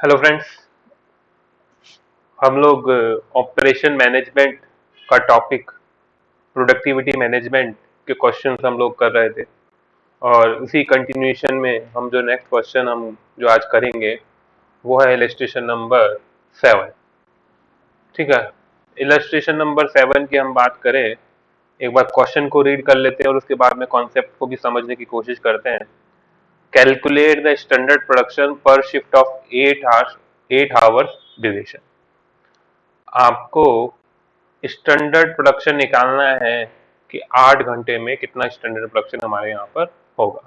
Hello friends. हम लोग operation management का टॉपिक प्रोडक्टिविटी मैनेजमेंट के क्वेश्चंस हम लोग कर रहे थे और उसी कंटिन्यूएशन में हम जो नेक्स्ट क्वेश्चन हम जो आज करेंगे वो है इलस्ट्रेशन नंबर 7। ठीक है, इलस्ट्रेशन नंबर 7 की हम बात करें, एक बार क्वेश्चन को रीड कर लेते हैं और उसके बाद में कॉन्सेप्ट को भी समझने की कोशिश करते हैं। कैलकुलेट द स्टैंडर्ड प्रोडक्शन पर शिफ्ट ऑफ 8 आवर्स ड्यूरेशन। आपको स्टैंडर्ड प्रोडक्शन निकालना है कि 8 घंटे में कितना स्टैंडर्ड प्रोडक्शन हमारे यहाँ पर होगा।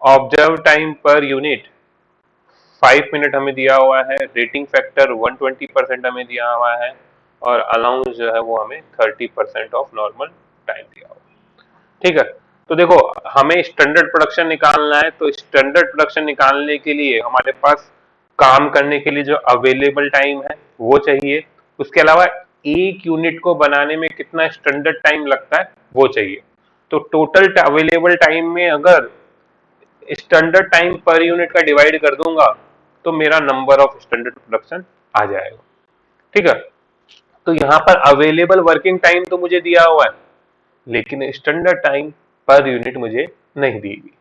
Observe time per unit 5 minute हमें दिया हुआ है, रेटिंग फैक्टर 120% हमें दिया हुआ है और अलाउंस जो है वो हमें 30% ऑफ नॉर्मल टाइम दिया हुआ है। ठीक है, तो देखो हमें स्टैंडर्ड प्रोडक्शन निकालना है, तो स्टैंडर्ड प्रोडक्शन निकालने के लिए हमारे पास काम करने के लिए जो अवेलेबल टाइम है वो चाहिए, उसके अलावा एक यूनिट को बनाने में कितना स्टैंडर्ड टाइम लगता है वो चाहिए। तो टोटल अवेलेबल टाइम में अगर स्टैंडर्ड टाइम पर यूनिट का डिवाइड कर दूंगा तो मेरा नंबर ऑफ स्टैंडर्ड प्रोडक्शन आ जाएगा। ठीक है, तो यहाँ पर अवेलेबल वर्किंग टाइम तो मुझे दिया हुआ है लेकिन स्टैंडर्ड टाइम पर यूनिट मुझे नहीं दी हुई।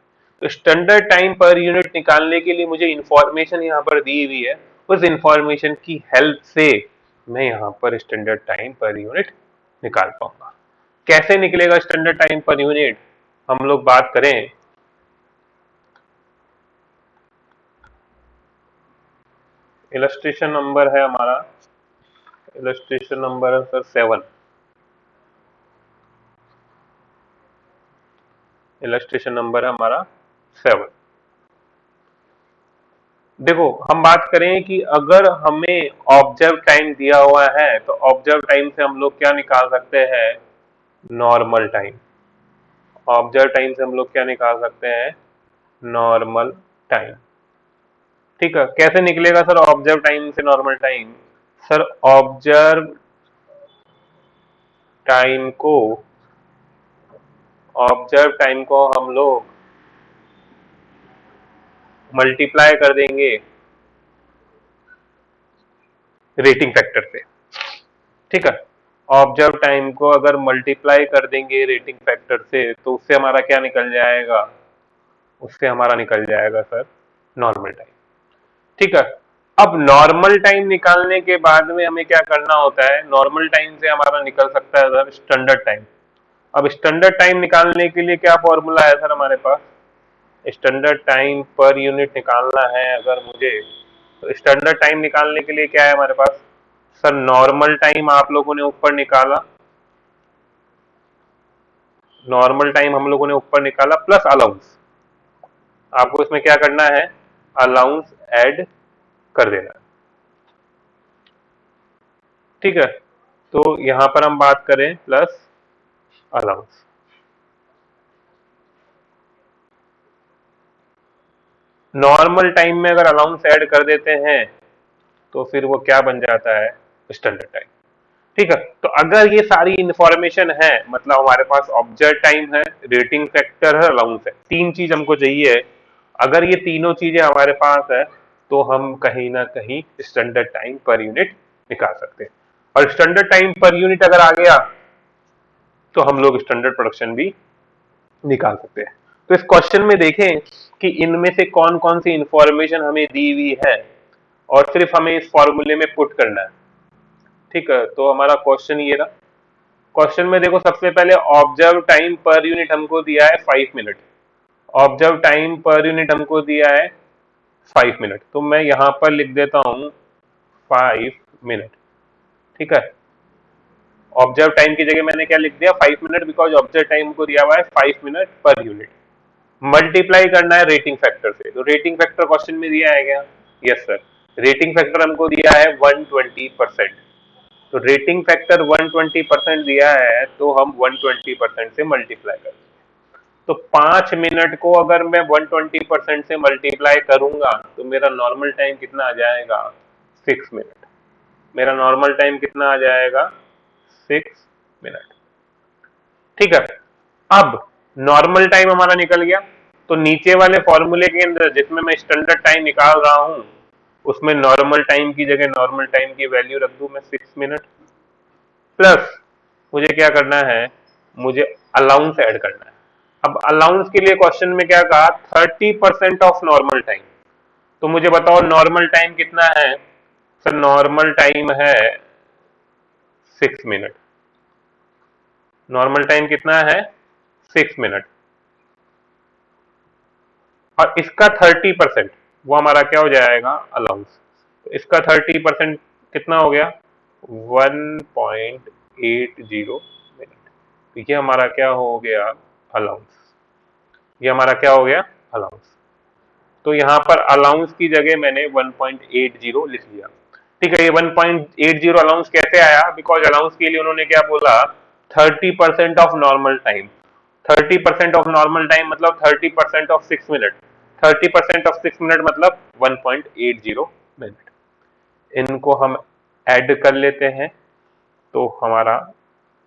तो स्टैंडर्ड टाइम पर यूनिट निकालने के लिए मुझे इंफॉर्मेशन यहाँ पर दी हुई है, उस इंफॉर्मेशन की हेल्प से मैं यहाँ पर स्टैंडर्ड टाइम पर यूनिट निकाल पाऊंगा। कैसे निकलेगा स्टैंडर्ड टाइम पर यूनिट, हम लोग बात करें इलस्ट्रेशन नंबर है हमारा, इलस्ट्रेशन नंबर है सर 7। इलस्ट्रेशन नंबर है हमारा 7। देखो हम बात करें कि अगर हमें ऑब्जर्व टाइम दिया हुआ है तो ऑब्जर्व टाइम से हम लोग क्या निकाल सकते हैं, नॉर्मल टाइम। ऑब्जर्व टाइम से हम लोग क्या निकाल सकते हैं, नॉर्मल टाइम। ठीक है, कैसे निकलेगा सर ऑब्जर्व टाइम से नॉर्मल टाइम? सर टाइम को ऑब्जर्व टाइम को हम लोग मल्टीप्लाई कर देंगे रेटिंग फैक्टर से। ठीक है, ऑब्जर्व टाइम को अगर मल्टीप्लाई कर देंगे रेटिंग फैक्टर से तो उससे हमारा क्या निकल जाएगा, उससे हमारा निकल जाएगा सर नॉर्मल टाइम। ठीक है, अब नॉर्मल टाइम निकालने के बाद में हमें क्या करना होता है, नॉर्मल टाइम से हमारा निकल सकता है सर स्टैंडर्ड टाइम। अब स्टैंडर्ड टाइम निकालने के लिए क्या फॉर्मूला है सर हमारे पास, स्टैंडर्ड टाइम पर यूनिट निकालना है अगर मुझे, तो स्टैंडर्ड टाइम निकालने के लिए क्या है हमारे पास सर, नॉर्मल टाइम आप लोगों ने ऊपर निकाला, नॉर्मल टाइम हम लोगों ने ऊपर निकाला प्लस अलाउंस। आपको इसमें क्या करना है, अलाउंस ऐड कर देना है। ठीक है, तो यहां पर हम बात करें प्लस अलाउंस। नॉर्मल टाइम में अगर अलाउंस ऐड कर देते हैं तो फिर वो क्या बन जाता है, स्टैंडर्ड टाइम। ठीक है, तो अगर ये सारी इंफॉर्मेशन है, मतलब हमारे पास ऑब्जर्व टाइम है, रेटिंग फैक्टर है, अलाउंस है, तीन चीज हमको चाहिए है। अगर ये तीनों चीजें हमारे पास है तो हम कहीं ना कहीं स्टैंडर्ड टाइम पर यूनिट निकाल सकते हैं। और स्टैंडर्ड टाइम पर यूनिट अगर आ गया तो हम लोग स्टैंडर्ड प्रोडक्शन भी निकाल सकते हैं। तो इस क्वेश्चन में देखें कि इनमें से कौन कौन सी इंफॉर्मेशन हमें दी हुई है और सिर्फ हमें इस फॉर्मूले में पुट करना है। ठीक है, तो हमारा क्वेश्चन ये रहा। क्वेश्चन में देखो सबसे पहले ऑब्जर्व टाइम पर यूनिट हमको दिया है 5 minute. Observe time per unit हमको दिया है 5 मिनट, तो मैं यहां पर लिख देता हूं 5 मिनट। ठीक है, ऑब्जर्व टाइम की जगह मैंने क्या लिख दिया, 5 मिनट, बिकॉज ऑब्जर्व टाइम को दिया हुआ है 5 मिनट पर यूनिट। मल्टीप्लाई करना है रेटिंग फैक्टर से, तो रेटिंग फैक्टर क्वेश्चन में दिया है क्या, यस सर, रेटिंग फैक्टर हमको दिया है 120%। तो रेटिंग फैक्टर 120% दिया है तो हम 120% से मल्टीप्लाई करेंगे। तो 5 मिनट को अगर मैं 120% से मल्टीप्लाई करूंगा तो मेरा नॉर्मल टाइम कितना आ जाएगा, 6 मिनट। मेरा नॉर्मल टाइम कितना आ जाएगा, 6 मिनट। ठीक है, अब नॉर्मल टाइम हमारा निकल गया, तो नीचे वाले फॉर्मूले के अंदर जिसमें मैं स्टैंडर्ड टाइम निकाल रहा हूं उसमें नॉर्मल टाइम की जगह नॉर्मल टाइम की वैल्यू रख दूं मैं 6 मिनट, प्लस मुझे क्या करना है, मुझे अलाउंस ऐड करना है। अब अलाउंस के लिए क्वेश्चन में क्या कहा, 30% ऑफ नॉर्मल टाइम। तो मुझे बताओ नॉर्मल टाइम कितना है, सर नॉर्मल टाइम है 6 मिनट। नॉर्मल टाइम कितना है, 6 मिनट, और इसका 30% वो हमारा क्या हो जाएगा, अलाउंस। तो इसका 30% कितना हो गया, 1.80 मिनट। तो ये हमारा क्या हो गया, अलाउंस। ये हमारा क्या हो गया, अलाउंस। तो यहाँ पर अलाउंस की जगह मैंने 1.80 लिख लिया। ठीक है, ये 1.80 अलाउंस कैसे आया, बिकॉज अलाउंस के लिए उन्होंने क्या बोला, 30% of normal time. 30% of normal time मतलब 30% ऑफ 6 मिनट। 30% ऑफ 6 मिनट मतलब 1.80 मिनट। इनको हम ऐड कर लेते हैं तो हमारा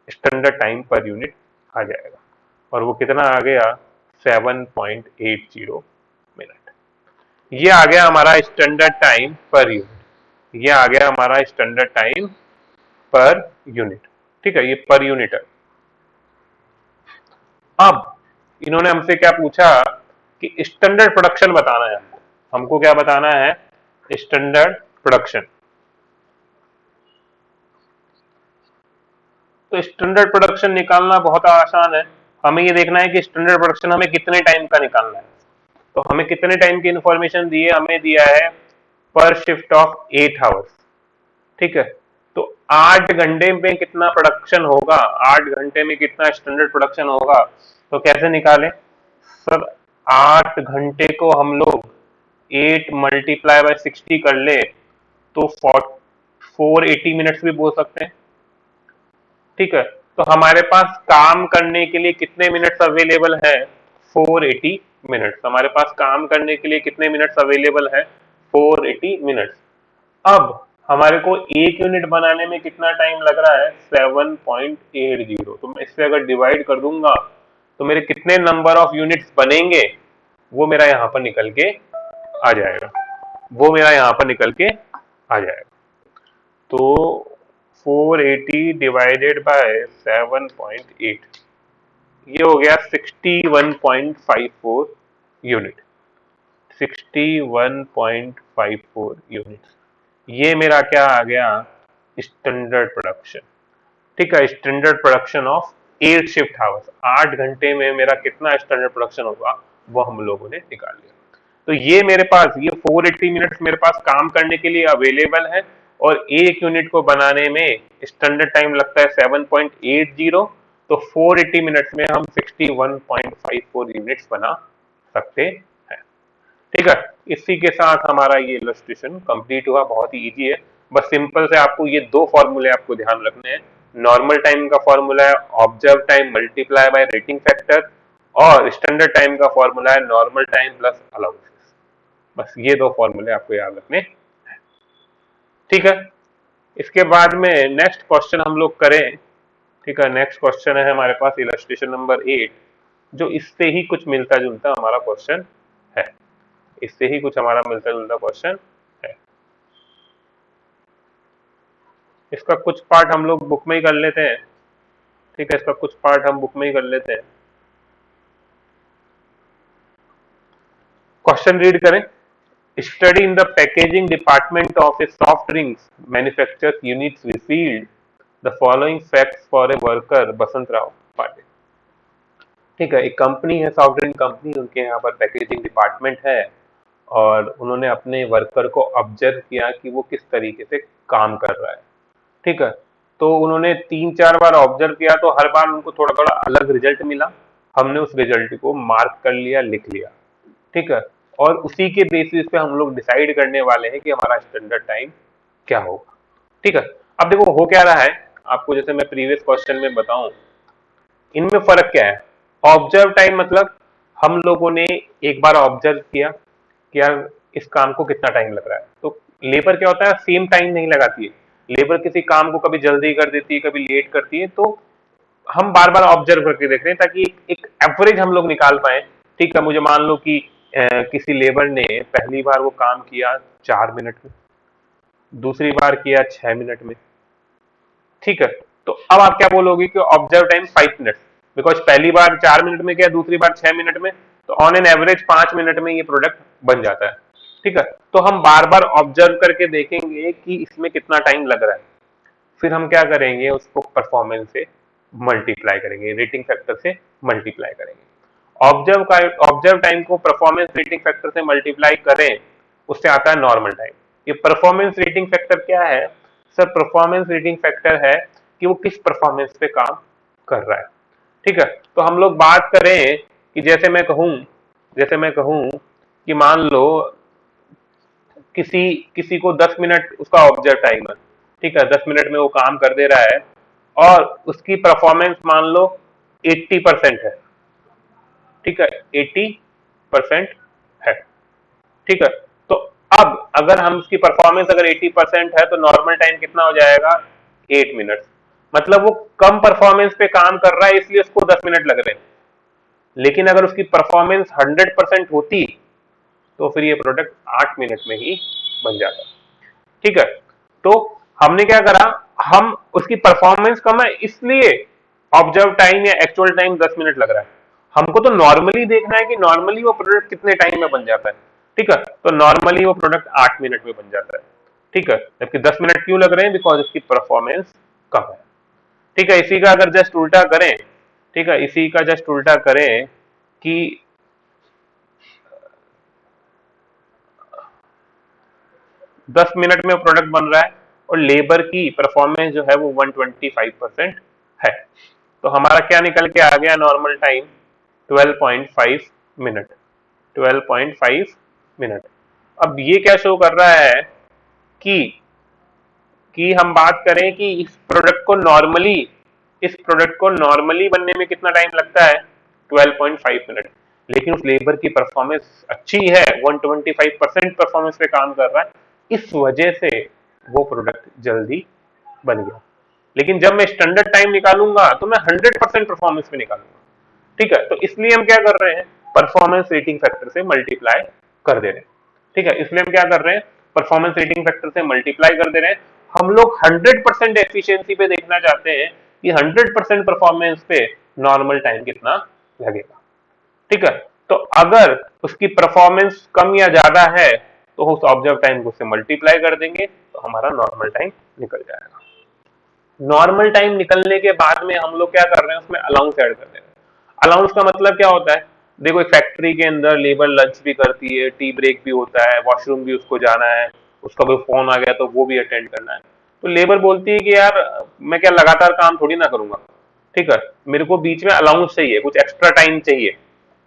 स्टैंडर्ड टाइम पर यूनिट आ जाएगा, और वो कितना आ गया, 7.80 मिनट। ये आ गया हमारा स्टैंडर्ड टाइम पर यूनिट। ये आ गया हमारा स्टैंडर्ड टाइम पर यूनिट। ठीक है, ये पर यूनिट है। अब इन्होंने हमसे क्या पूछा कि स्टैंडर्ड प्रोडक्शन बताना है हमको। हमको क्या बताना है, स्टैंडर्ड प्रोडक्शन। तो स्टैंडर्ड प्रोडक्शन निकालना बहुत आसान है। हमें ये देखना है कि स्टैंडर्ड प्रोडक्शन हमें कितने टाइम का निकालना है। तो हमें कितने टाइम की इंफॉर्मेशन दी है, हमें दिया है पर शिफ्ट ऑफ 8 आवर्स। ठीक है, तो 8 घंटे में कितना प्रोडक्शन होगा, 8 घंटे में कितना स्टैंडर्ड प्रोडक्शन होगा, तो कैसे निकालें सर। 8 घंटे को हम लोग 8 × 60 कर ले तो 480 मिनट्स भी बोल सकते हैं। ठीक है, तो हमारे पास काम करने के लिए कितने मिनट्स अवेलेबल है, 480 मिनट्स। हमारे पास काम करने के लिए कितने मिनट्स अवेलेबल है, 480 मिनट्स। अब हमारे को एक यूनिट बनाने में कितना टाइम लग रहा है, 7.80। तो मैं इससे अगर डिवाइड कर दूंगा तो मेरे कितने नंबर ऑफ यूनिट्स बनेंगे, वो मेरा यहाँ पर निकल के आ जाएगा। वो मेरा यहाँ पर निकल के आ जाएगा। तो 480 डिवाइडेड बाय 7.8, ये हो गया 61.54 यूनिट। 61.54 यूनिट, ये मेरा क्या आ गया, स्टैंडर्ड प्रोडक्शन। ठीक है, standard production of 8 shift hours. 8 घंटे में मेरा कितना स्टैंडर्ड प्रोडक्शन होगा, वो हम लोगों ने निकाल लिया। तो ये मेरे पास ये 480 मिनट्स मेरे पास काम करने के लिए अवेलेबल है, और एक यूनिट को बनाने में स्टैंडर्ड टाइम लगता है 7.80। तो 480 मिनट्स में हम 61.54 यूनिट्स बना सकते हैं। ठीक है, इसी के साथ हमारा ये इलस्ट्रेशन कंप्लीट हुआ। बहुत ही इजी है, बस सिंपल से आपको ये दो फॉर्मूले आपको ध्यान रखने हैं। नॉर्मल टाइम का फॉर्मूला है observe time multiply buy rating factor, और स्टैंडर्ड टाइम का फॉर्मूला है नॉर्मल टाइम प्लस अलाउंसेस। बस ये दो फॉर्मूले आपको याद रखने हैं। ठीक है, इसके बाद में नेक्स्ट क्वेश्चन हम लोग करें। ठीक है, नेक्स्ट क्वेश्चन है हमारे पास इलस्ट्रेशन नंबर 8, जो इससे ही कुछ मिलता जुलता हमारा क्वेश्चन है। इससे ही कुछ हमारा मिलता जुलता क्वेश्चन है। इसका कुछ पार्ट हम लोग बुक में ही कर लेते हैं। ठीक है, इसका कुछ पार्ट हम बुक में ही कर लेते हैं। क्वेश्चन रीड करें। Study in the packaging department of a soft drinks manufacturers units received the following facts for a worker Basant Rao Patil. ठीक है, एक कंपनी है, सॉफ्ट ड्रिंक कंपनी, उनके यहाँ पर पैकेजिंग डिपार्टमेंट है, और उन्होंने अपने वर्कर को ऑब्जर्व किया कि वो किस तरीके से काम कर रहा है। ठीक है, तो उन्होंने 3-4 बार ऑब्जर्व किया, तो हर बार उनको थोड़ा थोड़ा अलग रिजल्ट मिला। हमने उस रिजल्ट को मार्क कर लिया, लिख लिया। ठीक है, और उसी के बेसिस पे हम लोग डिसाइड करने वाले हैं कि हमारा स्टैंडर्ड टाइम क्या होगा। ठीक है, अब देखो हो क्या रहा है आपको, जैसे मैं प्रीवियस क्वेश्चन में बताऊं, इनमें फर्क क्या है। ऑब्जर्व टाइम मतलब हम लोगों ने एक बार ऑब्जर्व किया कि यार इस काम को कितना टाइम लग रहा है। तो लेबर क्या होता है, सेम टाइम नहीं लगाती है। लेबर किसी काम को कभी जल्दी कर देती है, कभी लेट करती है। तो हम बार बार ऑब्जर्व करके देख रहे हैं ताकि एक एवरेज हम लोग निकाल पाए। ठीक है, मुझे मान लो कि किसी लेबर ने पहली बार वो काम किया 4 मिनट में, दूसरी बार किया 6 मिनट में। ठीक है, तो अब आप क्या बोलोगे कि ऑब्जर्व टाइम 5 मिनट, बिकॉज पहली बार 4 मिनट में किया, दूसरी बार 6 मिनट में, तो ऑन एन एवरेज 5 मिनट में ये प्रोडक्ट बन जाता है। ठीक है, तो हम बार बार ऑब्जर्व करके देखेंगे कि इसमें कितना टाइम लग रहा है, फिर हम क्या करेंगे, उसको परफॉर्मेंस से मल्टीप्लाई करेंगे, रेटिंग फैक्टर से मल्टीप्लाई करेंगे। ऑब्जर्व टाइम को परफॉर्मेंस रेटिंग फैक्टर से मल्टीप्लाई करें, उससे आता है नॉर्मल टाइम। ये परफॉर्मेंस रेटिंग फैक्टर क्या है सर? परफॉर्मेंस रेटिंग फैक्टर है कि वो किस परफॉर्मेंस पे काम कर रहा है। ठीक है, तो हम लोग बात करें कि जैसे मैं कहूं कि मान लो किसी किसी को 10 मिनट उसका ऑब्जर्व टाइम है। ठीक है, 10 मिनट में वो काम कर दे रहा है और उसकी परफॉर्मेंस मान लो 80% है। ठीक है, 80% है। ठीक है, तो अब अगर हम उसकी परफॉर्मेंस अगर 80% है तो नॉर्मल टाइम कितना हो जाएगा? 8 मिनट। मतलब वो कम परफॉर्मेंस पे काम कर रहा है इसलिए उसको 10 मिनट लग रहे हैं, लेकिन अगर उसकी परफॉर्मेंस 100% होती तो फिर ये प्रोडक्ट 8 मिनट में ही बन जाता। ठीक है, तो हमने क्या करा, हम उसकी परफॉर्मेंस कम है इसलिए ऑब्जर्व टाइम या एक्चुअल टाइम 10 मिनट लग रहा है। हमको तो नॉर्मली देखना है कि नॉर्मली वो प्रोडक्ट कितने टाइम में बन जाता है। ठीक है, तो नॉर्मली वो प्रोडक्ट 8 मिनट में बन जाता है। ठीक है, जबकि 10 मिनट क्यों लग रहे हैं? बिकॉज उसकी परफॉर्मेंस कम है। ठीक है, इसी का अगर जस्ट उल्टा करें, ठीक है, इसी का जस्ट उल्टा करें कि 10 मिनट में प्रोडक्ट बन रहा है और लेबर की परफॉर्मेंस जो है वो 125% है, तो हमारा क्या निकल के आ गया? Normal time 12.5 minute. 12.5 मिनट। अब ये क्या शो कर रहा है कि हम बात करें कि इस प्रोडक्ट को नॉर्मली बनने में कितना टाइम लगता है? 12.5 मिनट। लेकिन उस लेबर की परफॉर्मेंस अच्छी है, 125% परफॉर्मेंस पे काम कर रहा है, इस वजह से वो प्रोडक्ट जल्दी बन गया। लेकिन जब मैं स्टैंडर्ड टाइम निकालूंगा तो मैं 100% परफॉर्मेंस पे निकालूंगा। ठीक है, तो इसलिए हम क्या कर रहे हैं? परफॉर्मेंस रेटिंग फैक्टर से मल्टीप्लाई कर दे रहे हैं। ठीक है, इसलिए हम क्या कर रहे हैं? परफॉर्मेंस रेटिंग फैक्टर से मल्टीप्लाई कर दे रहे हैं। हम लोग 100% एफिशिएंसी पे देखना चाहते हैं कि 100% परफॉर्मेंस पे नॉर्मल टाइम कितना लगेगा। ठीक है, तो अगर उसकी परफॉर्मेंस कम या ज्यादा है तो उस ऑब्जर्व टाइम को से मल्टीप्लाई कर देंगे तो हमारा नॉर्मल टाइम निकल जाएगा। नॉर्मल टाइम निकलने के बाद में हम लोग क्या कर रहे हैं? उसमें अलाउंस ऐड कर रहे हैं। अलाउंस का मतलब क्या होता है? देखो, एक फैक्ट्री के अंदर लेबर लंच भी करती है, टी ब्रेक भी होता है, वॉशरूम भी उसको जाना है, उसका कोई फोन आ गया तो वो भी अटेंड करना है। तो लेबर बोलती है कि यार मैं क्या लगातार काम थोड़ी ना करूंगा। ठीक है, मेरे को बीच में अलाउंस चाहिए, कुछ एक्स्ट्रा टाइम चाहिए।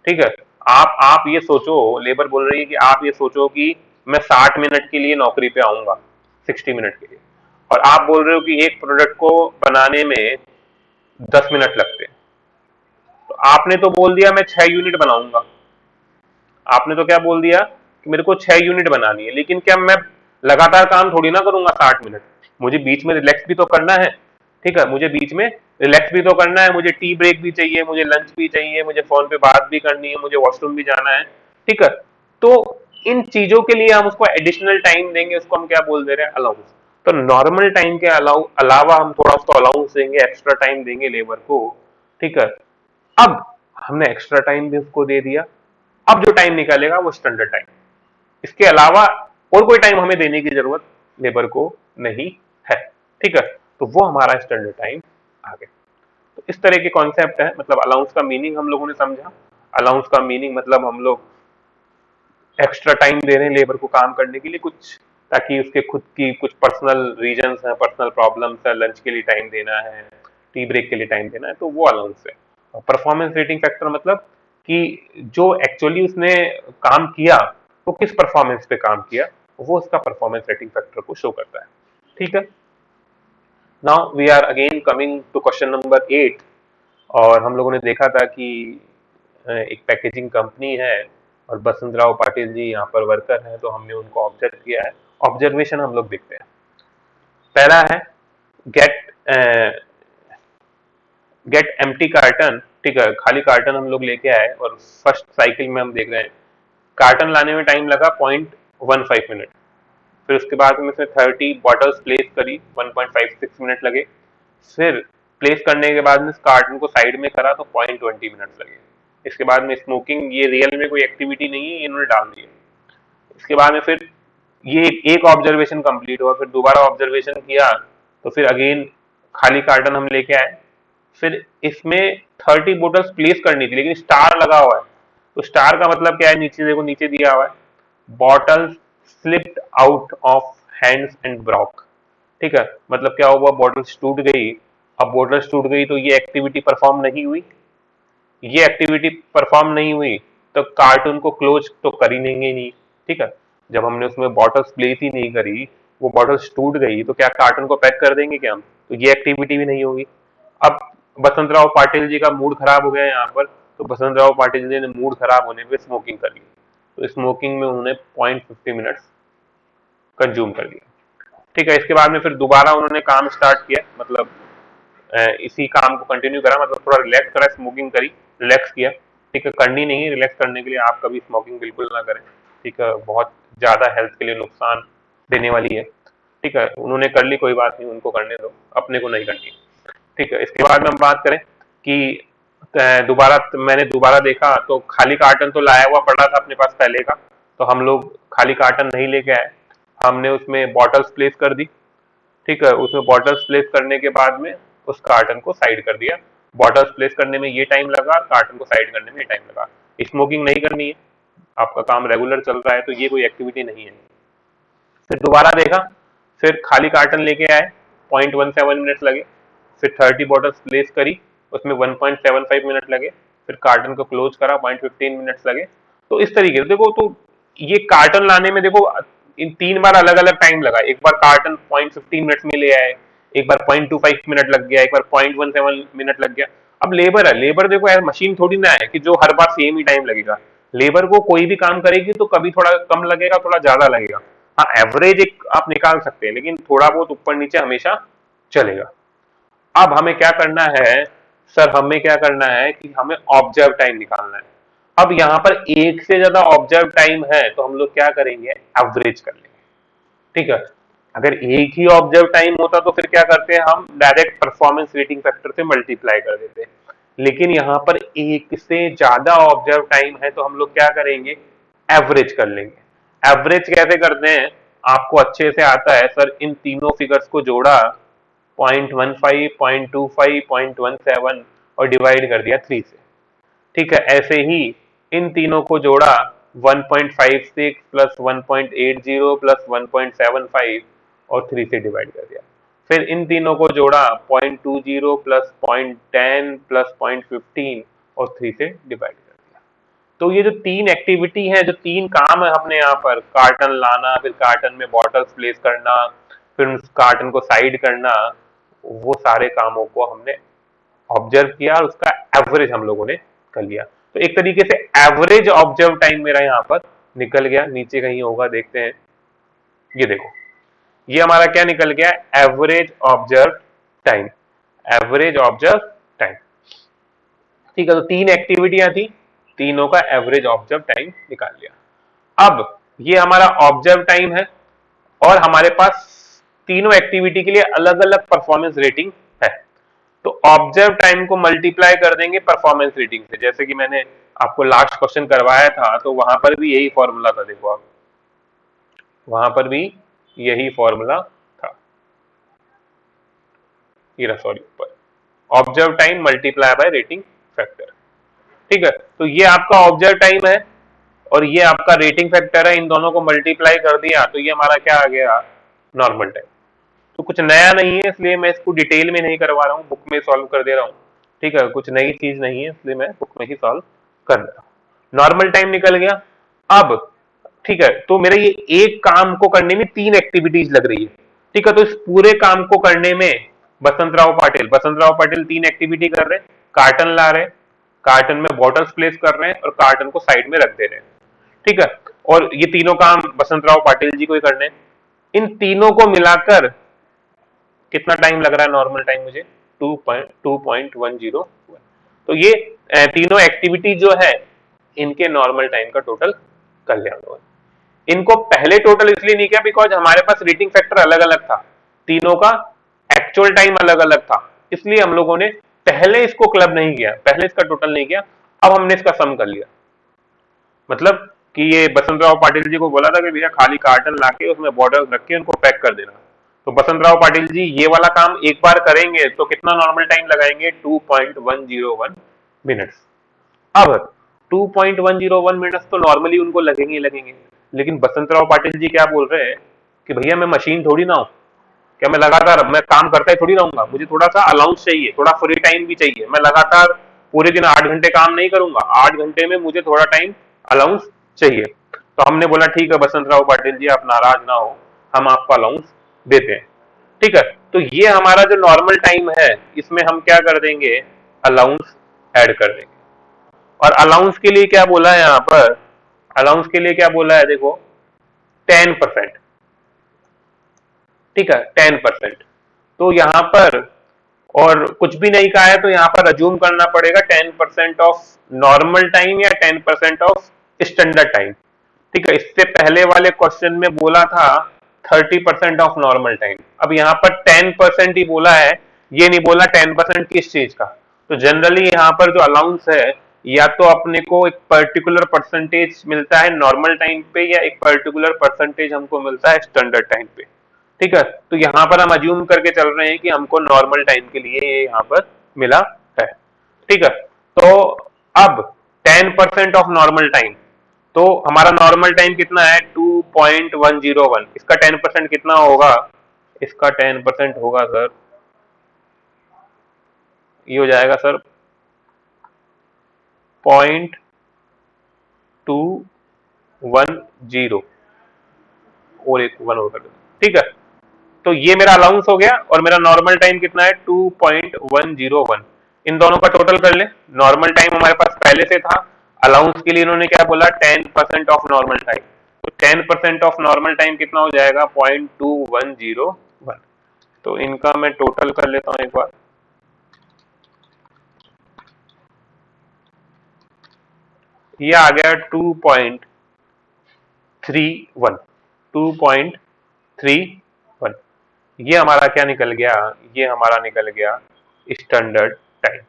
ठीक है, आप ये सोचो, लेबर बोल रही है कि आप ये सोचो कि मैं 60 मिनट के लिए नौकरी पे आऊंगा, 60 मिनट के लिए, और आप बोल रहे हो कि एक प्रोडक्ट को बनाने में 10 मिनट लगते हैं। तो आपने तो बोल दिया मैं 6 यूनिट बनाऊंगा, आपने तो क्या बोल दिया कि मेरे को 6 यूनिट बनानी है, लेकिन क्या मैं लगातार काम थोड़ी ना करूंगा 60 मिनट, मुझे बीच में रिलैक्स भी तो करना है। ठीक है, मुझे बीच में रिलैक्स भी तो करना है, मुझे टी ब्रेक भी चाहिए, मुझे लंच भी चाहिए, मुझे फोन पे बात भी करनी है, मुझे वॉशरूम भी जाना है। ठीक है, तो इन चीजों के लिए हम उसको एडिशनल टाइम देंगे, उसको हम क्या बोल दे रहे हैं? अलाउंस। तो नॉर्मल टाइम के अलावा हम थोड़ा उसको अलाउंस देंगे, एक्स्ट्रा टाइम देंगे लेबर को। ठीक है, अब हमने एक्स्ट्रा टाइम भी उसको दे दिया। अब जो टाइम निकालेगा वो स्टैंडर्ड टाइम, इसके अलावा और कोई टाइम हमें देने की जरूरत लेबर को नहीं है। ठीक है, तो वो हमारा स्टैंडर्ड टाइम आ गया। तो इस तरह के कॉन्सेप्ट है, मतलब अलाउंस का मीनिंग हम लोगों ने समझा। अलाउंस का मीनिंग मतलब हम लोग एक्स्ट्रा टाइम दे रहे हैं लेबर को काम करने के लिए कुछ, ताकि उसके खुद की कुछ पर्सनल रीजंस हैं, पर्सनल प्रॉब्लम्स है, लंच के लिए टाइम देना है, टी ब्रेक के लिए टाइम देना है, तो वो अलाउंस है। और परफॉर्मेंस रेटिंग फैक्टर मतलब कि जो एक्चुअली उसने काम किया, वो किस परफॉर्मेंस पे काम किया, वो उसका परफॉर्मेंस रेटिंग फैक्टर को शो करता है। ठीक है, now we are again coming to question number 8। और हम लोगों ने देखा था कि एक पैकेजिंग कंपनी है और बसंत राव पाटिल जी यहाँ पर वर्कर हैं, तो हमने उनको ऑब्जर्व किया है। ऑब्जर्वेशन हम लोग देखते हैं। पहला है गेट गेट एम्प्टी कार्टन। ठीक है, खाली कार्टन हम लोग लेके आए और फर्स्ट साइकिल में हम देख रहे हैं कार्टन लाने में टाइम लगा 0.15 मिनट। फिर उसके बाद में फिर 30 बॉटल्स प्लेस करी, 1.56 मिनट लगे। फिर प्लेस करने के बाद में कार्टन को साइड में करा तो 0.20 मिनट लगे। इसके बाद में स्मोकिंग, ये रियल में कोई एक्टिविटी नहीं है, ये इन्होंने डाल दी है। इसके बाद में फिर ये एक ऑब्जर्वेशन कंप्लीट हुआ, फिर दोबारा ऑब्जर्वेशन किया तो फिर अगेन खाली कार्टन हम लेके आए। फिर इसमें 30 बोटल्स प्लेस करनी थी, लेकिन स्टार लगा हुआ है। तो स्टार का मतलब क्या है, नीचे देखो, नीचे दिया हुआ है bottle slipped out of hands and Brock. ठीक है, मतलब क्या हुआ, बॉटल्स टूट गई। अब बॉटल्स टूट गई तो ये एक्टिविटी परफॉर्म नहीं हुई, ये एक्टिविटी परफॉर्म नहीं हुई तो कार्टून को क्लोज तो कर ही लेंगे नहीं। ठीक है, जब हमने उसमें बॉटल्स प्लेस ही नहीं करी, वो बॉटल्स टूट गई तो क्या कार्टून को पैक कर देंगे क्या हम, तो ये एक्टिविटी भी नहीं होगी। अब बसंतराव पाटिल जी का मूड खराब हो गया यहाँ पर, तो बसंतराव पाटिल जी ने मूड खराब होने पे स्मोकिंग कर ली। तो स्मोकिंग में उन्होंने 0.50 मिनट्स कंज्यूम कर लिया। ठीक है, इसके बाद में फिर दोबारा उन्होंने काम स्टार्ट किया, मतलब इसी काम को कंटिन्यू करा, मतलब थोड़ा रिलैक्स करा, स्मोकिंग करी, रिलैक्स किया। ठीक है, करनी नहीं है, रिलैक्स करने के लिए आप कभी स्मोकिंग बिल्कुल ना करें। ठीक है, बहुत ज्यादा हेल्थ के लिए नुकसान देने वाली है। ठीक है, उन्होंने कर ली, कोई बात नहीं, उनको करने दो, अपने को नहीं करनी। ठीक है, इसके बाद में हम बात करें कि दोबारा मैंने दोबारा देखा तो खाली कार्टन तो लाया हुआ पड़ा था अपने पास पहले का, तो हम लोग खाली कार्टन नहीं लेके आए, हमने उसमें बॉटल्स प्लेस कर दी। ठीक है, उसमें बॉटल्स प्लेस करने के बाद में उस कार्टन को साइड कर दिया। बॉटल्स प्लेस करने में ये टाइम लगा, कार्टन को साइड करने में ये टाइम लगा। स्मोकिंग नहीं करनी है, आपका काम रेगुलर चल रहा है, तो ये कोई एक्टिविटी नहीं है। फिर दोबारा देखा, फिर खाली कार्टन लेके आए, 0.17 मिनट लगे। फिर 30 बॉटल्स प्लेस करी, उसमें 1.75 मिनट लगे। फिर कार्टन को क्लोज करा, 0.15 मिनट्स लगे। तो इस तरीके से देखो, तो ये कार्टन लाने में देखो इन 3 बार अलग अलग टाइम लगा। एक बार कार्टन 0.15 मिनट्स में ले आए, एक बार 0.25 मिनट लग गया, एक बार 0.17 मिनट लग गया। अब लेबर है, लेबर देखो यार, मशीन थोड़ी ना है कि जो हर बार सेम ही टाइम लगेगा। लेबर को कोई भी काम करेगी तो कभी थोड़ा कम लगेगा, थोड़ा ज्यादा लगेगा। हाँ, एवरेज एक आप निकाल सकते हैं, लेकिन थोड़ा बहुत ऊपर नीचे हमेशा चलेगा। अब हमें क्या करना है सर, हमें क्या करना है कि हमें ऑब्जर्व टाइम निकालना है। अब यहाँ पर एक से ज्यादा ऑब्जर्व टाइम है तो हम लोग क्या करेंगे, एवरेज कर लेंगे। ठीक है, अगर एक ही ऑब्जर्व टाइम होता तो फिर क्या करते हैं, हम डायरेक्ट परफॉर्मेंस रेटिंग फैक्टर से मल्टीप्लाई कर देते हैं। लेकिन यहाँ पर एक से ज्यादा ऑब्जर्व टाइम है तो हम लोग क्या करेंगे, एवरेज कर लेंगे। एवरेज कैसे करते हैं, आपको अच्छे से आता है सर, इन तीनों फिगर्स को जोड़ा 0.15, 0.25, 0.17 और डिवाइड कर दिया 3 से। ठीक है, ऐसे ही इन तीनों को जोड़ा 1.56 प्लस 1.80 प्लस 1.75 और 3 से डिवाइड कर दिया। फिर इन तीनों को जोड़ा 0.20 प्लस 0.10 प्लस 0.15 और 3 से डिवाइड कर दिया। तो ये जो 3 एक्टिविटी है, जो 3 काम है अपने यहाँ पर, कार्टन लाना, फिर कार्टन में बॉटल्स प्लेस करना, फिर उस कार्टन को साइड करना, वो सारे कामों को हमने ऑब्जर्व किया और उसका एवरेज हम लोगों ने कर लिया। तो एक तरीके से एवरेज ऑब्जर्व टाइम मेरा यहाँ पर निकल गया। नीचे कहीं होगा, देखते हैं, ये देखो, ये हमारा क्या निकल गया, average observe time, average observe time. ठीक है, तो 3 एक्टिविटियां थी, तीनों का एवरेज ऑब्जर्व टाइम निकाल लिया। अब ये हमारा ऑब्जर्व टाइम है और हमारे पास तीनों एक्टिविटी के लिए अलग अलग परफॉर्मेंस रेटिंग है। तो ऑब्जर्व टाइम को मल्टीप्लाई कर देंगे परफॉर्मेंस रेटिंग से, जैसे कि मैंने आपको लास्ट क्वेश्चन करवाया था, तो वहां पर भी यही फॉर्मूला था। देखो आप, वहां पर भी यही फॉर्मूला था, ये रहा, सॉरी, ऊपर, observe time multiply buy rating factor. ठीक है, तो ये आपका ऑब्जर्व टाइम है और ये आपका रेटिंग फैक्टर है, इन दोनों को मल्टीप्लाई कर दिया तो ये हमारा क्या आ गया, नॉर्मल टाइम। तो कुछ नया नहीं है, इसलिए मैं इसको डिटेल में नहीं करवा रहा हूँ, बुक में सॉल्व कर दे रहा हूँ। ठीक है, कुछ नई चीज नहीं है, इसलिए मैं बुक में ही सॉल्व कर रहा हूँ। नॉर्मल टाइम निकल गया। अब ठीक है, तो मेरे ये एक काम को करने में 3 एक्टिविटीज लग रही है। ठीक है, तो इस पूरे काम को करने में बसंतराव पाटिल 3 एक्टिविटी कर रहे हैं, कार्टन ला रहे हैं, कार्टन में बॉटल्स प्लेस कर रहे हैं और कार्टन को साइड में रख दे रहे हैं। ठीक है, और ये तीनों काम बसंतराव पाटिल जी को ही करने हैं। इन तीनों को मिलाकर कितना टाइम लग रहा है नॉर्मल टाइम मुझे, 2.101। तो ये तीनों एक्टिविटी जो है, इनके नॉर्मल टाइम का टोटल कर लिया हम लोगों ने। इनको पहले टोटल इसलिए नहीं किया बिकॉज हमारे पास रेटिंग फैक्टर अलग अलग था, तीनों का एक्चुअल टाइम अलग अलग था, इसलिए हम लोगों ने पहले इसको क्लब नहीं किया, पहले इसका टोटल नहीं किया, अब हमने इसका सम कर लिया। मतलब कि ये बसंतराव पाटिल जी को बोला था कि भैया खाली कार्टन लाके उसमें बॉर्डर रख के उनको पैक कर देना, तो बसंतराव पाटिल जी ये वाला काम एक बार करेंगे तो कितना नॉर्मल टाइम लगाएंगे, 2.101 मिनट्स। अब 2.101 मिनट्स तो नॉर्मली उनको लगेंगे ही लगेंगे, लेकिन बसंतराव पाटिल जी क्या बोल रहे हैं कि भैया मैं मशीन थोड़ी ना हूँ, क्या मैं लगातार मैं काम करता ही थोड़ी रहूंगा, मुझे थोड़ा सा अलाउंस चाहिए, थोड़ा फ्री टाइम भी चाहिए, मैं लगातार पूरे दिन 8 घंटे काम नहीं करूंगा, 8 घंटे में मुझे थोड़ा टाइम अलाउंस चाहिए। तो हमने बोला ठीक है बसंतराव पाटिल जी, आप नाराज ना हो, हम आपको अलाउंस देते हैं। ठीक है, तो ये हमारा जो नॉर्मल टाइम है इसमें हम क्या कर देंगे, अलाउंस ऐड कर देंगे। और अलाउंस के लिए क्या बोला है यहाँ पर, अलाउंस के लिए क्या बोला है देखो, 10%। ठीक है, 10%। तो यहाँ पर और कुछ भी नहीं कहा है तो यहाँ पर अज्यूम करना पड़ेगा 10% ऑफ नॉर्मल टाइम या 10% ऑफ स्टैंडर्ड टाइम। ठीक है, इससे पहले वाले क्वेश्चन में बोला था 30% ऑफ नॉर्मल टाइम, अब यहाँ पर 10% ही बोला है, ये नहीं बोला 10% किस चीज का। तो जनरली यहाँ पर जो अलाउंस है, या तो अपने को एक पर्टिकुलर परसेंटेज मिलता है नॉर्मल टाइम पे, या एक पर्टिकुलर परसेंटेज हमको मिलता है स्टैंडर्ड टाइम पे। ठीक है, तो यहाँ पर हम अज्यूम करके चल रहे हैं कि हमको नॉर्मल टाइम के लिए ये यहाँ पर मिला है। ठीक है, तो अब 10% ऑफ नॉर्मल टाइम, तो हमारा नॉर्मल टाइम कितना है 2.101, इसका 10% कितना होगा, इसका 10% होगा सर, ये हो जाएगा सर 0.210, और एक वन और कर देना। ठीक है, तो ये मेरा अलाउंस हो गया और मेरा नॉर्मल टाइम कितना है 2.101, इन दोनों का टोटल कर ले। नॉर्मल टाइम हमारे पास पहले से था, अलाउंस के लिए इन्होंने क्या बोला 10% ऑफ नॉर्मल टाइम, तो 10% ऑफ नॉर्मल टाइम कितना हो जाएगा 0.2101। तो इनका मैं टोटल कर लेता हूं एक बार, ये आ गया 2.31, 2.31, ये हमारा क्या निकल गया, ये हमारा निकल गया स्टैंडर्ड टाइम,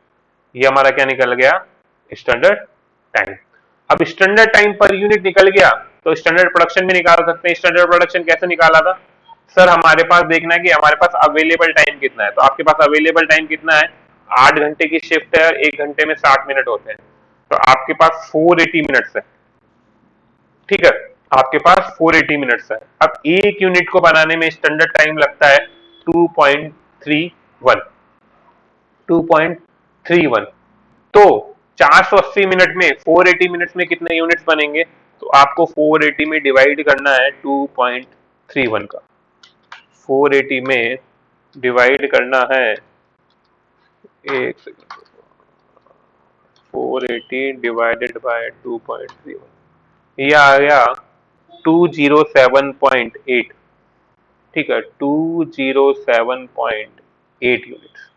ये हमारा क्या निकल गया स्टैंडर्ड टाइम। अब स्टैंडर्ड टाइम पर यूनिट निकल गया तो स्टैंडर्ड प्रोडक्शन भी निकाल सकते हैं। स्टैंडर्ड प्रोडक्शन कैसे निकाला था सर, हमारे पास देखना है कि हमारे पास अवेलेबल टाइम कितना है, तो आपके पास अवेलेबल टाइम कितना है, 8 घंटे की शिफ्ट है और 1 घंटे में 60 मिनट होते हैं, तो आपके पास 480 मिनट्स है। ठीक है, आपके पास 480 मिनट्स है। अब एक यूनिट को बनाने में स्टैंडर्ड टाइम लगता है 2.31, 2.31, तो 480 मिनट में 480 मिनट्स में कितने यूनिट्स बनेंगे, तो आपको 480 में डिवाइड करना है 2.31 का, 480 में डिवाइड करना है, एक सेकंड, 480 डिवाइडेड बाय 2.31, ये आ गया 207.8। ठीक है, 207.8 यूनिट्स,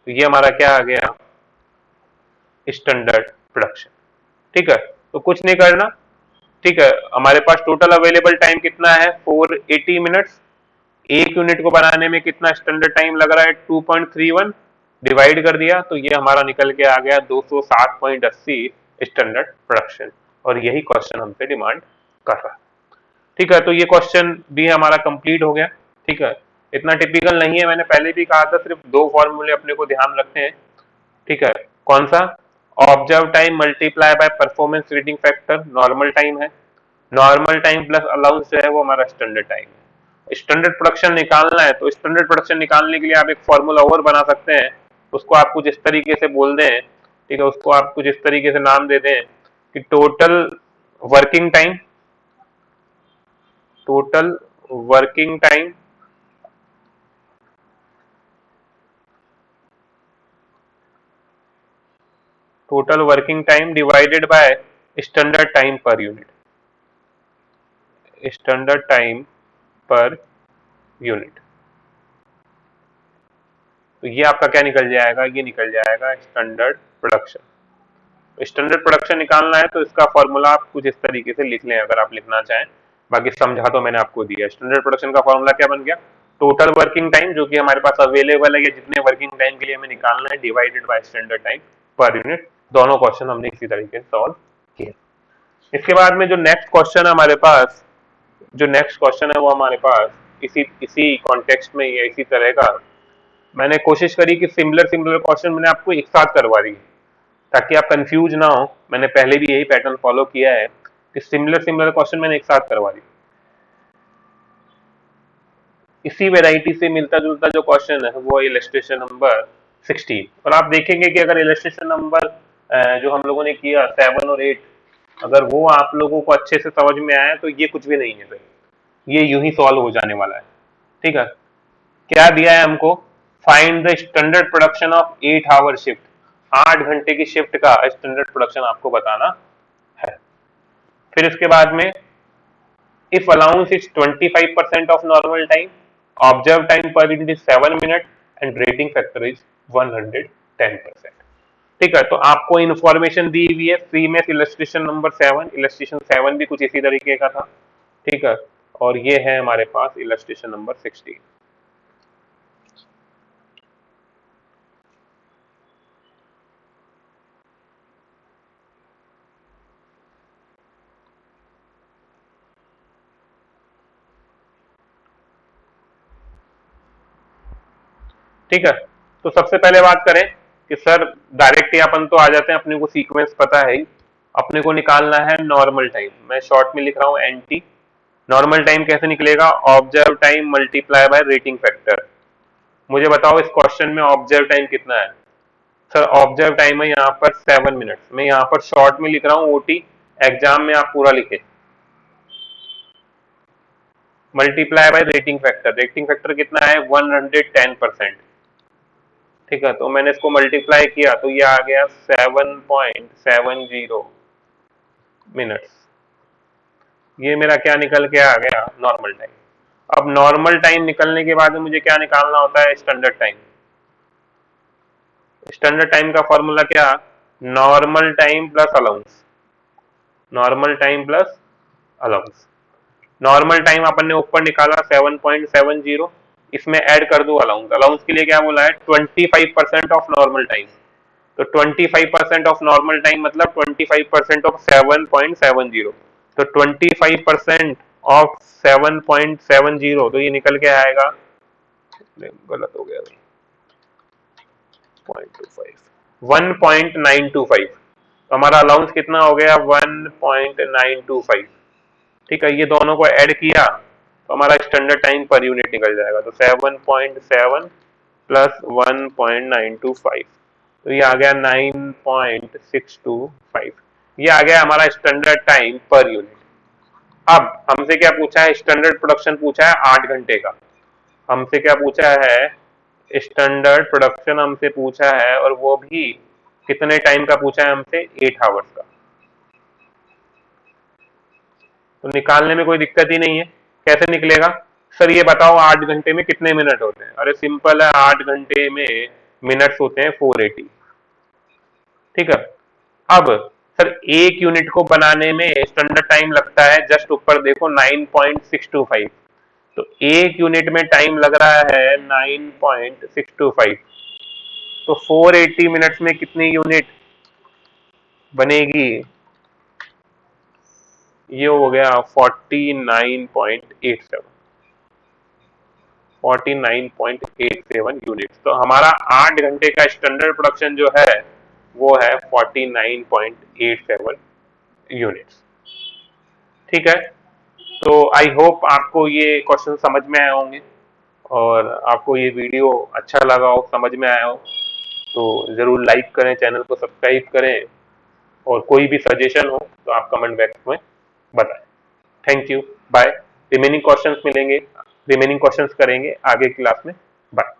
तो ये हमारा क्या आ गया स्टैंडर्ड प्रोडक्शन। ठीक है, तो कुछ नहीं करना। ठीक है, हमारे पास टोटल अवेलेबल टाइम कितना है 480 मिनट्स, एक यूनिट को बनाने में कितना स्टैंडर्ड टाइम लग रहा है 2.31, डिवाइड कर दिया तो ये हमारा निकल के आ गया 207.80 स्टैंडर्ड प्रोडक्शन, और यही क्वेश्चन हमसे डिमांड कर रहा है। ठीक है, तो ये क्वेश्चन भी हमारा कंप्लीट हो गया। ठीक है, इतना टिपिकल नहीं है, मैंने पहले भी कहा था सिर्फ दो फॉर्मूले अपने को ध्यान रखने हैं। ठीक है, कौन सा, observe time multiply by performance rating factor, normal time है, नॉर्मल टाइम प्लस अलाउंस जो है वो हमारा स्टैंडर्ड टाइम है। स्टैंडर्ड प्रोडक्शन निकालना है तो स्टैंडर्ड प्रोडक्शन निकालने के लिए आप एक फॉर्मूला और बना सकते हैं, उसको आप कुछ इस तरीके से बोल दें। ठीक है, उसको आप कुछ इस तरीके से नाम दे दें कि total working time, total working time total working time divided by standard time per unit, standard time per unit. तो ये आपका क्या निकल जाएगा, ये निकल जाएगा स्टैंडर्ड प्रोडक्शन। स्टैंडर्ड प्रोडक्शन निकालना है तो इसका फॉर्मूला आप कुछ इस तरीके से लिख लें अगर आप लिखना चाहें। बाकी समझा तो मैंने आपको दिया। स्टैंडर्ड प्रोडक्शन का फॉर्मूला क्या बन गया, टोटल वर्किंग टाइम जो कि हमारे पास अवेलेबल है या जितने वर्किंग टाइम के लिए हमें निकालना है divided by standard time per unit. दोनों क्वेश्चन हमने इसी तरीके से सॉल्व किए। इसके बाद में जो नेक्स्ट क्वेश्चन है हमारे पास, जो नेक्स्ट क्वेश्चन है वो हमारे पास इसी इसी कॉन्टेक्स्ट में या इसी तरह का, मैंने कोशिश करी कि सिमिलर सिमिलर क्वेश्चन मैंने आपको एक साथ करवा दी ताकि आप कंफ्यूज ना हो। मैंने पहले भी यही पैटर्न फॉलो किया है कि सिमिलर सिमिलर क्वेश्चन मैंने एक साथ करवा दी। इसी वैरायटी से मिलता जुलता जो क्वेश्चन है वो इलस्ट्रेशन नंबर 16। और आप देखेंगे कि अगर इलस्ट्रेशन नंबर जो हम लोगों ने किया 7 और 8, अगर वो आप लोगों को अच्छे से समझ में आया तो ये कुछ भी नहीं है भाई, ये यूं ही सॉल्व हो जाने वाला है। ठीक है, क्या दिया है हमको, find the standard production of 8 hour shift, 8 घंटे की शिफ्ट का स्टैंडर्ड प्रोडक्शन आपको बताना है। फिर इसके बाद में if allowance is 25% of normal time, observe time per unit is 7 minute and rating factor is 110%। ठीक है, तो आपको इन्फॉर्मेशन दी हुई है सी में इलस्ट्रेशन नंबर 7, इलस्ट्रेशन 7 भी कुछ इसी तरीके का था। ठीक है, और ये है हमारे पास इलस्ट्रेशन नंबर 16। ठीक है, तो सबसे पहले बात करें कि सर डायरेक्ट ही अपन तो आ जाते हैं, अपने को सीक्वेंस पता है ही, अपने को निकालना है नॉर्मल टाइम। मैं शॉर्ट में लिख रहा हूं एनटी। नॉर्मल टाइम कैसे निकलेगा, observe time multiply buy rating factor. मुझे बताओ इस क्वेश्चन में ऑब्जर्व टाइम कितना है। सर ऑब्जर्व टाइम है यहाँ पर 7 मिनट, मैं यहाँ पर शॉर्ट में लिख रहा हूँ ओटी, एग्जाम में आप पूरा लिखे, multiply buy rating factor. Rating factor कितना है 110%। ठीक है, तो मैंने इसको मल्टीप्लाई किया तो ये आ गया 7.70 मिनट्स। ये मेरा क्या निकल के आ गया, नॉर्मल टाइम। अब नॉर्मल टाइम निकलने के बाद में मुझे क्या निकालना होता है, स्टैंडर्ड टाइम। स्टैंडर्ड टाइम का फॉर्मूला क्या, normal time plus allowance, normal time plus allowance. Normal time अपन ने ऊपर निकाला 7.70, इसमें ऐड कर दो अलाउंस। अलाउंस के लिए क्या बोला है, 25% ऑफ नॉर्मल टाइम। तो 25% ऑफ नॉर्मल टाइम मतलब 25% ऑफ 7.70, तो 25% ऑफ 7.70, तो ये निकल के आएगा, गलत हो गया भाई, 1.925। तो हमारा अलाउंस कितना हो गया, 1.925। ठीक है, ये दोनों को ऐड किया तो हमारा स्टैंडर्ड टाइम पर यूनिट निकल जाएगा। तो 7.7 प्लस 1.925, तो ये आ गया 9.625। ये आ गया हमारा स्टैंडर्ड टाइम पर यूनिट। अब हमसे क्या पूछा है, स्टैंडर्ड प्रोडक्शन पूछा है 8 घंटे का। हमसे क्या पूछा है, स्टैंडर्ड प्रोडक्शन हमसे पूछा है, और वो भी कितने टाइम का पूछा है हमसे, 8 आवर्स का। तो निकालने में कोई दिक्कत ही नहीं है। कैसे निकलेगा, सर ये बताओ 8 घंटे में कितने मिनट होते हैं। अरे सिंपल है, 8 घंटे में मिनट्स होते हैं 480। ठीक है, अब सर एक यूनिट को बनाने में स्टैंडर्ड टाइम लगता है, जस्ट ऊपर देखो 9.625, तो एक यूनिट में टाइम लग रहा है 9.625। तो 480 मिनट्स में कितनी यूनिट बनेगी, ये हो गया 49.87, 49.87 यूनिट। तो हमारा 8 घंटे का स्टैंडर्ड प्रोडक्शन जो है वो है 49.87 यूनिट्स। ठीक है, तो आई होप आपको ये क्वेश्चन समझ में आए होंगे, और आपको ये वीडियो अच्छा लगा हो, समझ में आया हो, तो ज़रूर लाइक करें, चैनल को सब्सक्राइब करें, और कोई भी सजेशन हो तो आप कमेंट बॉक्स में बताएं। Thank you, bye. Remaining questions मिलेंगे, रिमेनिंग क्वेश्चंस करेंगे आगे क्लास में। बाय।